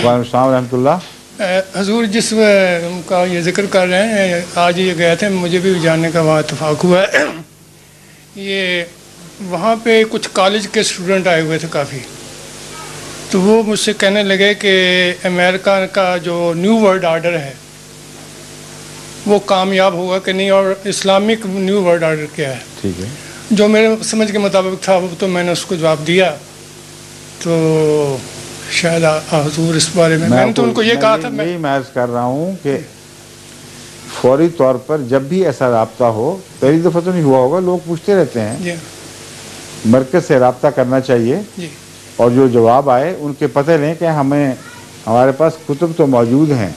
वालेकुम रहमतुल्लाह। हजूर जिस का ये जिक्र कर रहे हैं, आज ये गए थे, मुझे भी जानने का वहाँ इत्तेफाक हुआ है। ये वहाँ पे कुछ कॉलेज के स्टूडेंट आए हुए थे काफ़ी, तो वो मुझसे कहने लगे कि अमेरिका का जो न्यू वर्ल्ड आर्डर है वो कामयाब होगा कि नहीं, और इस्लामिक न्यू वर्ल्ड आर्डर क्या है। ठीक है, जो मेरे समझ के मुताबिक था वो तो मैंने उसको जवाब दिया। तो शायद हुजूर इस बारे में, मैंने तो उनको ये कहा था, मैं अर्ज कर रहा हूँ कि फौरी तौर पर जब भी ऐसा राब्ता हो, पहली दफ़ा तो नहीं हुआ होगा, लोग पूछते रहते हैं, मरकज़ से राब्ता करना चाहिए और जो जवाब आए उनके पते लें कि हमारे पास कुतुब तो मौजूद हैं,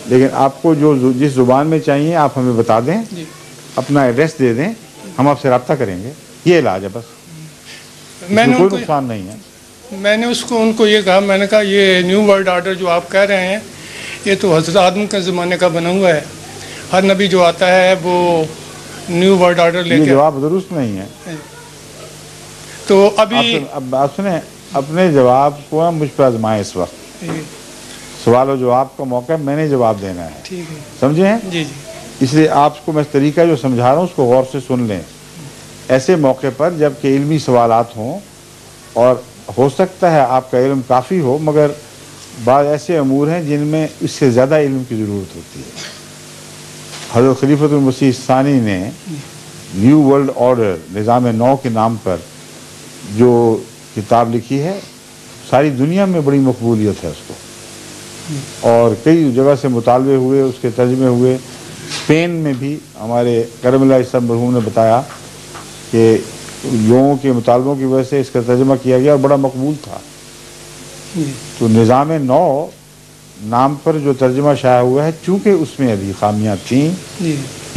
लेकिन आपको जो जिस ज़ुबान में चाहिए आप हमें बता दें, अपना एड्रेस दे दें, हम आपसे राब्ता करेंगे। ये इलाज है बस, मैंने कोई नुकसान नहीं है। मैंने उनको ये कहा, मैंने कहा ये न्यू वर्ल्ड आर्डर जो आप कह रहे हैं ये तो हज़रत आदम के ज़माने का बना हुआ है, हर नबी जो आता है वो न्यू वर्ल्ड आर्डर लेके। जवाब दुरुस्त नहीं है। तो अभी अब बात सुने, अपने जवाब को मुझ पर आजमाएं। इस वक्त सवाल और जवाब का मौका मैंने जवाब देना है, ठीक है, समझे हैं? जी जी। इसलिए आपको मैं तरीका जो समझा रहा हूँ उसको गौर से सुन लें। ऐसे मौके पर जब कि इल्मी सवालात हों, और हो सकता है आपका इल्म काफ़ी हो, मगर बाद ऐसे अमूर हैं जिनमें इससे ज़्यादा इल्म की ज़रूरत होती है। हज़रत खलीफतुल मसीह सानी ने न्यू वर्ल्ड ऑर्डर निज़ाम नौ के नाम पर जो किताब लिखी है, सारी दुनिया में बड़ी मकबूलियत है उसको, और कई जगह से मुतालबे हुए, उसके तर्जमे हुए। स्पेन में भी हमारे करमला इस्लाम मरहूम ने बताया कि लोगों के मुतालबों की वजह से इसका तर्जमा किया गया और बड़ा मकबूल था। तो निज़ाम नौ नाम पर जो तर्जमा शाया हुआ है, चूँकि उसमें अभी खामियाँ थीं,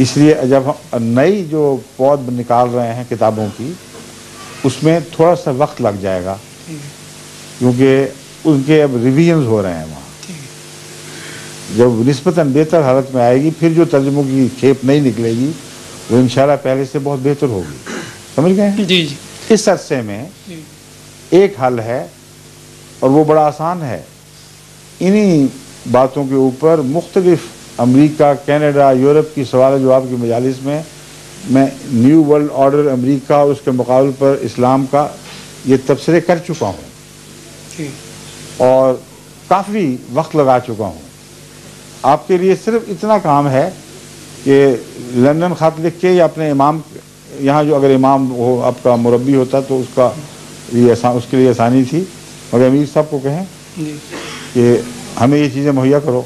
इसलिए जब हम नई जो पौध निकाल रहे हैं किताबों की, उसमें थोड़ा सा वक्त लग जाएगा, क्योंकि उनके अब रिवीजन्स हो रहे हैं वहाँ। जब निस्बतन बेहतर हालत में आएगी, फिर जो तर्जुमों की खेप नहीं निकलेगी वो इंशाल्लाह पहले से बहुत बेहतर होगी। समझ गए? जी जी। इस अरसे में एक हल है और वो बड़ा आसान है। इन्हीं बातों के ऊपर मुख्तलिफ अमरीका, कनाडा, यूरोप की सवाल जवाब की मजालिस में मैं न्यू वर्ल्ड ऑर्डर अमरीका और उसके मुकाबले पर इस्लाम का ये तबसरे कर चुका हूँ और काफ़ी वक्त लगा चुका हूँ। आपके लिए सिर्फ इतना काम है कि लंदन ख़त लिख के या अपने इमाम, यहाँ जो अगर इमाम हो आपका मुरब्बी होता तो उसके लिए आसानी थी, मगर अमीर साहब को कहें कि हमें ये चीज़ें मुहैया करो।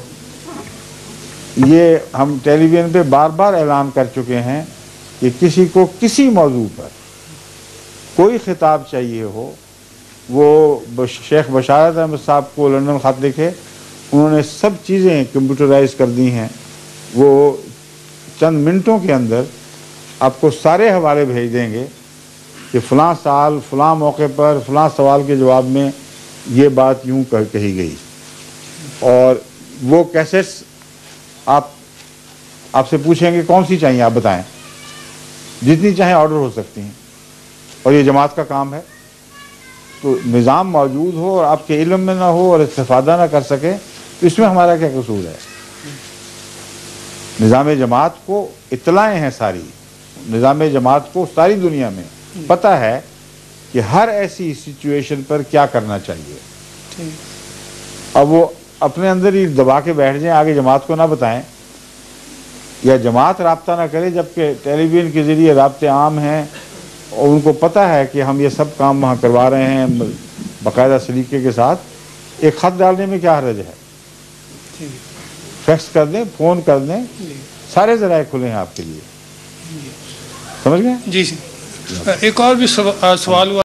ये हम टेलीविज़न पे बार बार ऐलान कर चुके हैं कि किसी को किसी मौजू पर कोई खिताब चाहिए हो, वो शेख बशारत अहमद साहब को लंदन ख़त लिखे, उन्होंने सब चीज़ें कंप्यूटराइज कर दी हैं। वो चंद मिनटों के अंदर आपको सारे हवाले भेज देंगे कि फ़लाँ साल फ़लाँ मौके पर फ़लाँ सवाल के जवाब में ये बात यूँ कही गई, और वो कैसेट्स आपसे पूछेंगे कौन सी चाहिए आप बताएं, जितनी चाहें ऑर्डर हो सकती हैं, और ये जमात का काम है। तो निज़ाम मौजूद हो और आपके इल्म में ना हो और इस्तिफ़ादा ना कर सके तो इसमें हमारा क्या कसूर है? निज़ाम जमात को इत्तलाएँ हैं सारी, निज़ाम जमात को सारी दुनिया में पता है कि हर ऐसी सिचुएशन पर क्या करना चाहिए। अब वो अपने अंदर ही दबा के बैठ जाएं, आगे जमात को ना बताएं, या जमात राब्ता ना करे, जबकि टेलीविज़न के ज़रिए राब्ते आम हैं और उनको पता है कि हम ये सब काम वहाँ करवा रहे हैं बाकायदा सलीके के साथ। एक ख़त डालने में क्या हर्ज है? फैक्स कर दें, फ़ोन कर दें, सारे ज़राए खुले हैं आपके लिए। समझ गए? जी। एक और भी सवाल हुआ